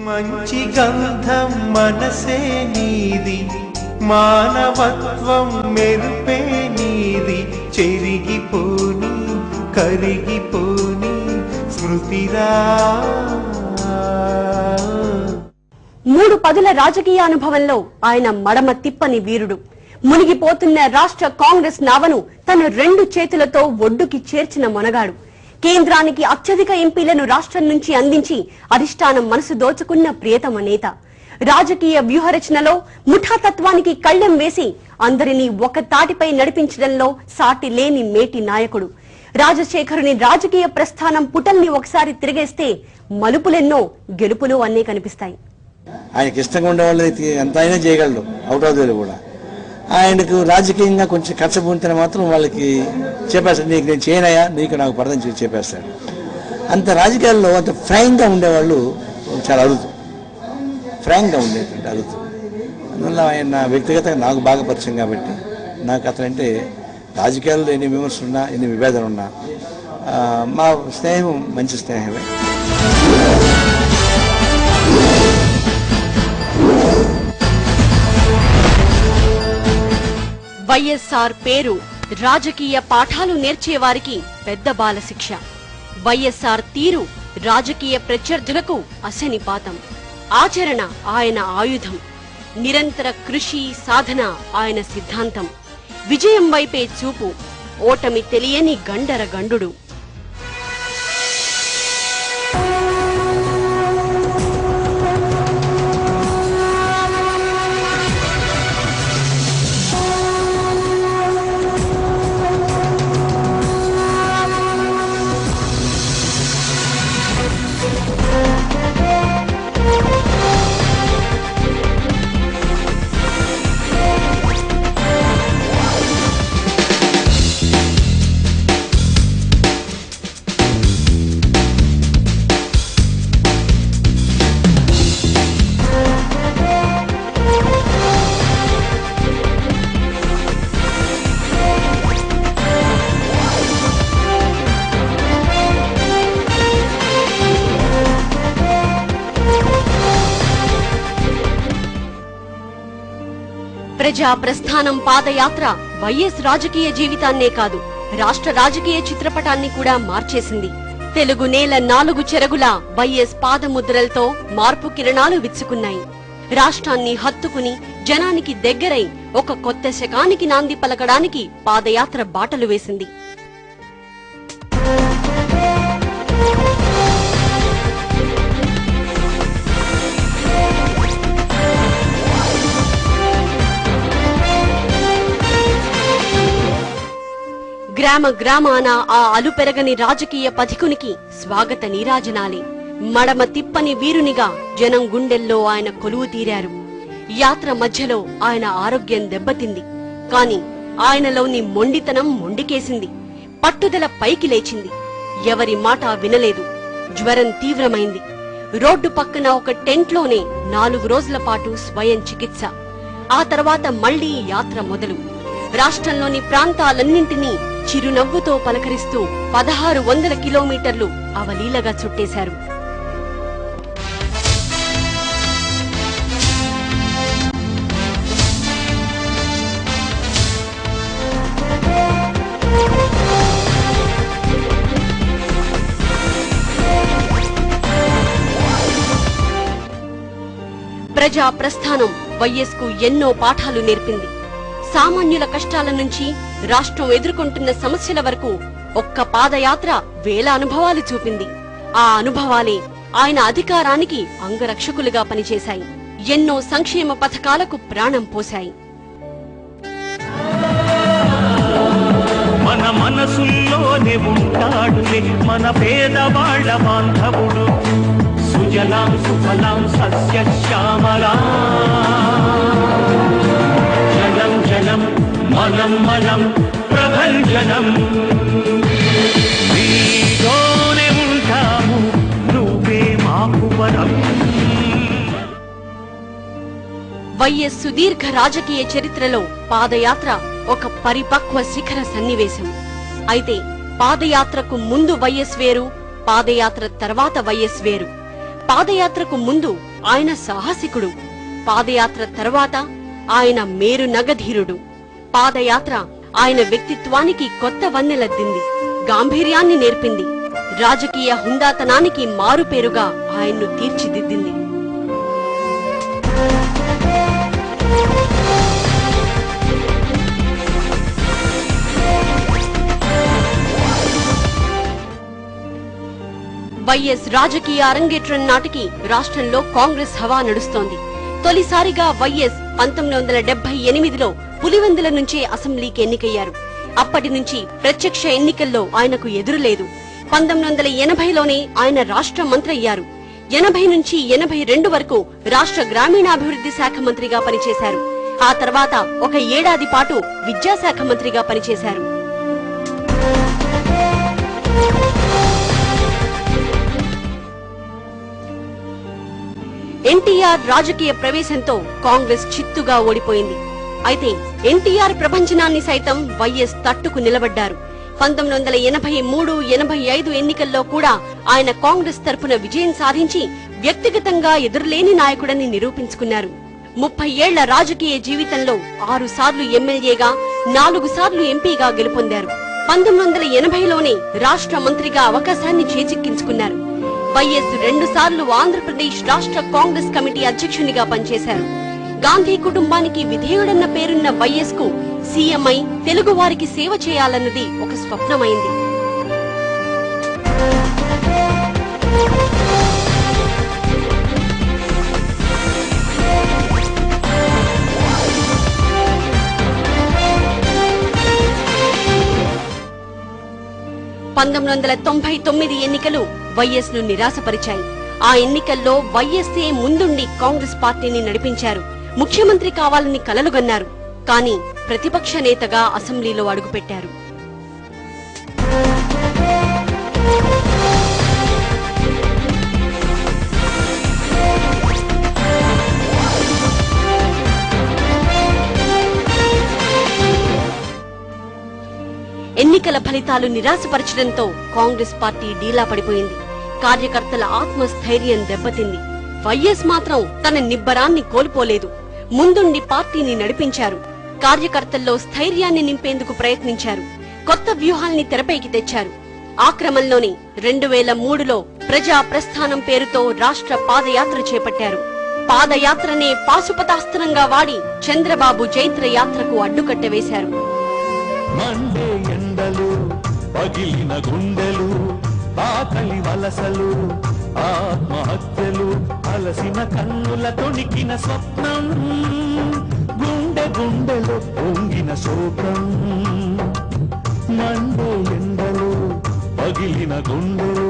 మంచి గంధం మనసే నీది, మానవత్వం మెరుపే నీది, చెరిగిపోని కరిగిపోని స్మృతిరా. 3 పదుల రాజకీయ అనుభవంలో ఆయన మడమ తిప్పని వీరుడు. మునిగిపోతున్న రాష్ట్ర కాంగ్రెస్ నావను తన 2 చేతులతో ఒడ్డుకి చేర్చిన మొనగాడు. కేంద్రానికి అత్యధిక ఎంపీలను రాష్ట్రం నుంచి అందించి అధిష్టానం మనసు దోచుకున్న ప్రియతమ నేత. రాజకీయ వ్యూహరచనలో ముఠాతత్వానికి కళ్లెం వేసి అందరినీ ఒక తాటిపై నడిపించడంలో సాటి లేని మేటి నాయకుడు. రాజశేఖరుని రాజకీయ ప్రస్థానం పుటల్ని ఒకసారి తిరిగేస్తే మలుపులెన్నో, గెలుపులు అన్నీ కనిపిస్తాయి. ఆయనకి ఇష్టంగా ఉండే వాళ్ళు ఎంత అయినా చేయగలడు, అవుట్ ఆఫ్ ది వే కూడా. ఆయనకు రాజకీయంగా కొంచెం ఖర్చు పొందితే మాత్రం వాళ్ళకి చెప్పేస్తాడు, నీకు నేను చేయనయా, నీకు నాకు పడదని చెప్పేస్తాడు. అంత రాజకీయాల్లో అంత ఫ్రాంక్గా ఉండేవాళ్ళు చాలా అరుదు, ఫ్రాంక్గా ఉండేటువంటి అరుదు. అందువల్ల ఆయన వ్యక్తిగతంగా నాకు బాగా పరిచయం కాబట్టి నాకు అతనంటే రాజకీయాల్లో ఎన్ని విమర్శలు ఉన్నా, ఎన్ని విభేదాలు ఉన్నా మా స్నేహం మంచి స్నేహమే. వైఎస్ఆర్ పేరు రాజకీయ పాఠాలు నేర్చేవారికి పెద్ద బాల శిక్ష. వైఎస్ఆర్ తీరు రాజకీయ ప్రత్యర్థులకు అశనిపాతం. ఆచరణ ఆయన ఆయుధం. నిరంతర కృషి సాధన ఆయన సిద్ధాంతం. విజయం వైపే చూపు, ఓటమి తెలియని గండర గండుడు. ప్రజా ప్రస్థానం పాదయాత్ర వైఎస్ రాజకీయ జీవితాన్నే కాదు, రాష్ట్ర రాజకీయ చిత్రపటాన్ని కూడా మార్చేసింది. తెలుగు నేల 4 చెరగుల వైఎస్ పాదముద్రలతో మార్పు కిరణాలు విచ్చుకున్నాయి. రాష్ట్రాన్ని హత్తుకుని జనానికి దగ్గరై ఒక కొత్త శకానికి నాంది పలకడానికి పాదయాత్ర బాటలు వేసింది. గ్రామ గ్రామాన ఆ అలుపెరగని రాజకీయ పథికునికి స్వాగత నీరాజనాలే. మడమ తిప్పని వీరునిగా జనం గుండెల్లో ఆయన కొలువు తీరారు. యాత్ర మధ్యలో ఆయన ఆరోగ్యం దెబ్బతింది. కాని ఆయనలోని మొండితనం మొండికేసింది. పట్టుదల పైకి లేచింది. ఎవరి మాట వినలేదు. జ్వరం తీవ్రమైంది. రోడ్డు పక్కన ఒక టెంట్లోనే 4 రోజుల పాటు స్వయం చికిత్స. ఆ తర్వాత మళ్లీ యాత్ర మొదలు. రాష్ట్రంలోని ప్రాంతాలన్నింటినీ చిరునవ్వుతో పలకరిస్తూ 1600 కిలోమీటర్లు అవలీలగా చుట్టేశారు. ప్రజా ప్రస్థానం వైఎస్ కు ఎన్నో పాఠాలు నేర్పింది. సామాన్యుల కష్టాల నుంచి రాష్ట్రం ఎదుర్కొంటున్న సమస్యల వరకు ఒక్క పాదయాత్ర వేల అనుభవాలు చూపింది. ఆ అనుభవాలే ఆయన అధికారానికి అంగరక్షకులుగా పనిచేశాయి. ఎన్నో సంక్షేమ పథకాలకు ప్రాణం పోశాయి. మన మనసుల్లోనే ఉంటాడులే మన పేదవాళ్ల బాంధవుడు. సుజలాం సుఫలాం సస్యశ్యామలాం జలం జలం మనం మనం ప్రభంజనం. నీతోనే ఉంటాము నువ్వే మాకు వరం. వైఎస్ సుదీర్ఘ రాజకీయ చరిత్రలో పాదయాత్ర ఒక పరిపక్వ శిఖర సన్నివేశం. అయితే పాదయాత్రకు ముందు వైఎస్ వేరు, పాదయాత్ర తర్వాత వైఎస్ వేరు. పాదయాత్రకు ముందు ఆయన సాహసికుడు, పాదయాత్ర తర్వాత ఆయన మేరు నగధీరుడు. పాదయాత్ర ఆయన వ్యక్తిత్వానికి కొత్త వన్నెలద్దింది, గాంభీర్యాన్ని నేర్పింది, రాజకీయ హుందాతనానికి మారుపేరుగా ఆయన్ను తీర్చిదిద్దింది. వైఎస్ రాజకీయ అరంగేట్రం నాటికి రాష్ట్రంలో కాంగ్రెస్ హవా నడుస్తోంది. తొలిసారిగా వైఎస్ 1978లో పులివెందుల నుంచే అసెంబ్లీకి ఎన్నికయ్యారు. అప్పటి నుంచి ప్రత్యక్ష ఎన్నికల్లో ఆయనకు ఎదురులేదు. 1980లోనే ఆయన రాష్ట్ర మంత్రి అయ్యారు. 80 నుంచి 82 వరకు రాష్ట్ర గ్రామీణాభివృద్ధి శాఖ మంత్రిగా పనిచేశారు. ఆ తర్వాత ఒక ఏడాది పాటు విద్యాశాఖ మంత్రిగా పనిచేశారు. ఎన్టీఆర్ రాజకీయ ప్రవేశంతో కాంగ్రెస్ చిత్తుగా ఓడిపోయింది. అయితే ఎన్టీఆర్ ప్రభంజనాన్ని సైతం వైఎస్ తట్టుకు నిలబడ్డారు. 1983, 85 ఎన్నికల్లో కూడా ఆయన కాంగ్రెస్ తరపున విజయం సాధించి వ్యక్తిగతంగా ఎదురులేని నాయకుడని నిరూపించుకున్నారు. 30 ఏళ్ల రాజకీయ జీవితంలో 6 సార్లు ఎమ్మెల్యేగా, 4 సార్లు ఎంపీగా గెలుపొందారు. 1980లోనే రాష్ట్ర మంత్రిగా అవకాశాన్ని చేజిక్కించుకున్నారు. వైఎస్ 2 సార్లు ఆంధ్రప్రదేశ్ రాష్ట్ర కాంగ్రెస్ కమిటీ అధ్యక్షునిగా పనిచేశారు. గాంధీ కుటుంబానికి విధేయుడన్న పేరున్న వైఎస్ కు సీఎంఐ తెలుగు వారికి సేవ చేయాలన్నది ఒక స్వప్నమైంది. ఎన్నికలు వైఎస్ ను నిరాశపరిచాయి. ఆ ఎన్నికల్లో వైఎస్ఏ ముందుండి కాంగ్రెస్ పార్టీని నడిపించారు. ముఖ్యమంత్రి కావాలని కలలుగన్నారు. కానీ ప్రతిపక్ష నేతగా అసెంబ్లీలో అడుగుపెట్టారు. ఎన్నికల ఫలితాలు నిరాశపరచడంతో కాంగ్రెస్ పార్టీ డీలా పడిపోయింది. కార్యకర్తల ఆత్మస్థైర్యం దెబ్బతింది. వైఎస్ మాత్రం తన నిబ్బరాన్ని కోల్పోలేదు. ముందుండి పార్టీని నడిపించారు. కార్యకర్తల్లో స్థైర్యాన్ని నింపేందుకు ప్రయత్నించారు. కొత్త వ్యూహాల్ని తెరపైకి తెచ్చారు. ఆ క్రమంలోనే 2003లో ప్రజా ప్రస్థానం పేరుతో రాష్ట్ర పాదయాత్ర చేపట్టారు. పాదయాత్రనే పాశుపతాస్త్రంగా వాడి చంద్రబాబు జైత్ర యాత్రకు అడ్డుకట్ట వేశారు. మండే ఎండలు, పగిలిన గుండెలు, ఆకలి వలసలు, ఆత్మహత్యలు, అలసిన కన్నుల తొణికిన స్వప్నం, గుండె గుండెలో పొంగిన శోకం. మండే ఎండలు, పగిలిన గుండెలు.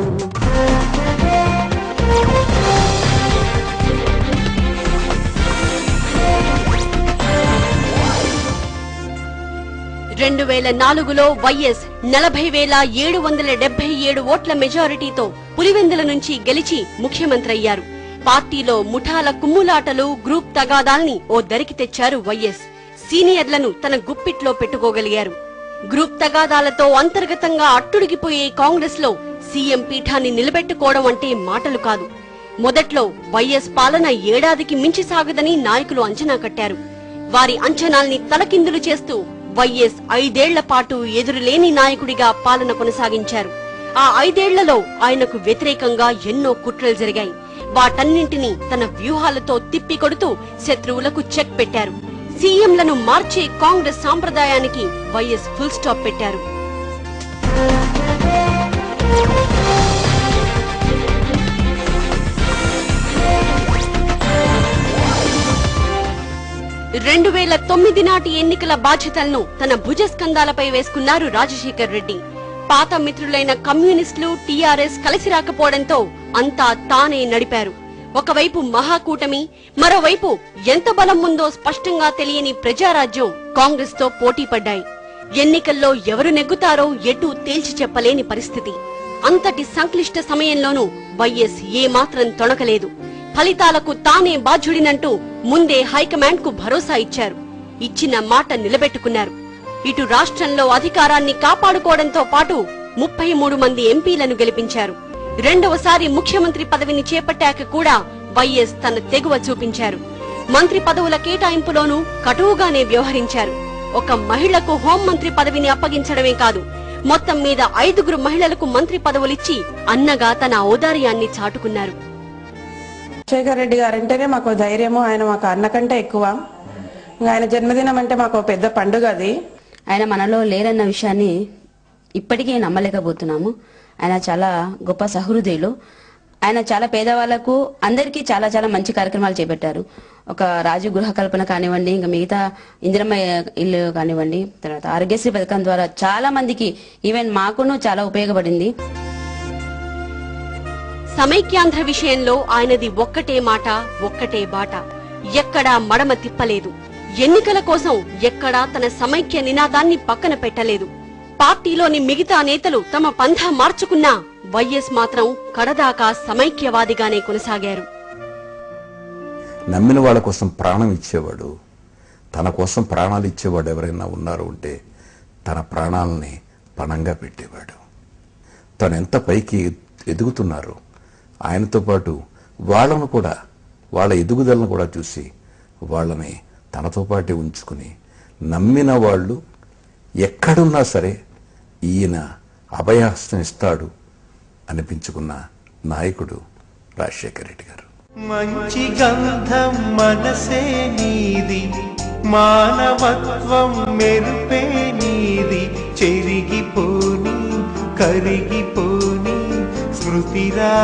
2004లో వైఎస్ 40,777 ఓట్ల మెజారిటీతో పులివెందుల నుంచి గెలిచి ముఖ్యమంత్రి అయ్యారు. పార్టీలో ముఠాల కుమ్ములాటలు, గ్రూప్ తగాదాల్ని ఓ దరికి తెచ్చారు వైఎస్. సీనియర్లను తన గుప్పిట్లో పెట్టుకోగలిగారు. గ్రూప్ తగాదాలతో అంతర్గతంగా అట్టుడిగిపోయే కాంగ్రెస్ లో సీఎం పీఠాన్ని నిలబెట్టుకోవడం అంటే మాటలు కాదు. మొదట్లో వైఎస్ పాలన ఏడాదికి మించి సాగదని నాయకులు అంచనా కట్టారు. వారి అంచనాల్ని తలకిందులు చేస్తూ వైఎస్ 5 ఏళ్ల పాటు ఎదురులేని నాయకుడిగా పాలన కొనసాగించారు. ఆ 5 ఏళ్లలో ఆయనకు వ్యతిరేకంగా ఎన్నో కుట్రలు జరిగాయి. వాటన్నింటినీ తన వ్యూహాలతో తిప్పికొడుతూ శత్రువులకు చెక్ పెట్టారు. సీఎంలను మార్చే కాంగ్రెస్ సాంప్రదాయానికి వైఎస్ ఫుల్ స్టాప్ పెట్టారు. రెండు 2009 నాటి ఎన్నికల బాధ్యతలను తన భుజస్కంధాలపై వేసుకున్నారు రాజశేఖర్ రెడ్డి. పాత మిత్రులైన కమ్యూనిస్టులు, టీఆర్ఎస్ కలిసి రాకపోవడంతో అంతా తానే నడిపారు. ఒకవైపు మహాకూటమి, మరోవైపు ఎంత బలం ఉందో స్పష్టంగా తెలియని ప్రజారాజ్యం కాంగ్రెస్ తో పోటీ పడ్డాయి. ఎన్నికల్లో ఎవరు నెగ్గుతారో ఎటూ తేల్చి చెప్పలేని పరిస్థితి. అంతటి సంక్లిష్ట సమయంలోనూ వైఎస్ ఏమాత్రం తొణకలేదు. ఫలితాలకు తానే బాధ్యుడినంటూ ముందే హైకమాండ్ కు భరోసా ఇచ్చారు. ఇచ్చిన మాట నిలబెట్టుకున్నారు. ఇటు రాష్ట్రంలో అధికారాన్ని కాపాడుకోవడంతో పాటు 33 మంది ఎంపీలను గెలిపించారు. రెండవసారి ముఖ్యమంత్రి పదవిని చేపట్టాక కూడా వైఎస్ తన తెగువ చూపించారు. మంత్రి పదవుల కేటాయింపులోనూ కటువుగానే వ్యవహరించారు. ఒక మహిళకు హోంమంత్రి పదవిని అప్పగించడమే కాదు, మొత్తం మీద 5 మహిళలకు మంత్రి పదవులిచ్చి అన్నగా తన ఔదార్యాన్ని చాటుకున్నారు. రాజశేఖర్ రెడ్డి గారంటేనే మాకు ధైర్యము. ఆయన మాకు అన్నకంటే ఎక్కువ. ఆయన జన్మదినం అంటే మాకు పెద్ద పండుగ. అది ఆయన మనలో లేరన్న విషయాన్ని ఇప్పటికీ నమ్మలేకపోతున్నాము. ఆయన చాలా గొప్ప సహృదయులు. ఆయన చాలా పేదవాళ్లకు అందరికీ చాలా చాలా మంచి కార్యక్రమాలు చేపట్టారు. ఒక రాజు గృహ కల్పన కానివ్వండి, ఇంకా మిగతా ఇందిరమ్మ ఇల్లు కానివ్వండి, తర్వాత ఆరోగ్యశ్రీ పథకం ద్వారా చాలా మందికి, ఈవెన్ మాకును చాలా ఉపయోగపడింది. సమైక్యాంధ్ర విషయంలో ఆయనది ఒక్కటే మాట, ఒక్కటే బాట. ఎక్కడా మడమ తిప్పలేదు. ఎన్నికల కోసం ఎక్కడా తన సమైక్య నినాదాన్ని పక్కన పెట్టలేదు. పార్టీలోని మిగతా నేతలు తమ పంథా మార్చుకున్నా వైఎస్ మాత్రం కడదాకా సమైక్యవాదిగానే కొనసాగారు. నమ్మిన వాళ్ళ కోసం ప్రాణం ఇచ్చేవాడు, తన కోసం ప్రాణాలు ఇచ్చేవాడు ఎవరైనా ఉన్నారు అంటే తన ప్రాణాలని పణంగా పెట్టేవాడు. తను ఎంత పైకి ఎదుగుతున్నారు, ఆయనతో పాటు వాళ్ళను కూడా, వాళ్ళ ఎదుగుదలను కూడా చూసి వాళ్ళని తనతో పాటే ఉంచుకుని నమ్మిన వాళ్ళు ఎక్కడున్నా సరే ఈయన అభయహస్తం ఇస్తాడు అనిపించుకున్న నాయకుడు రాజశేఖర రెడ్డి గారు. మంచి గంధం మనసే నీది, మానవత్వం మెరుపే నీది, చెరిగిపోని కరిగిపోని స్మృతిరా.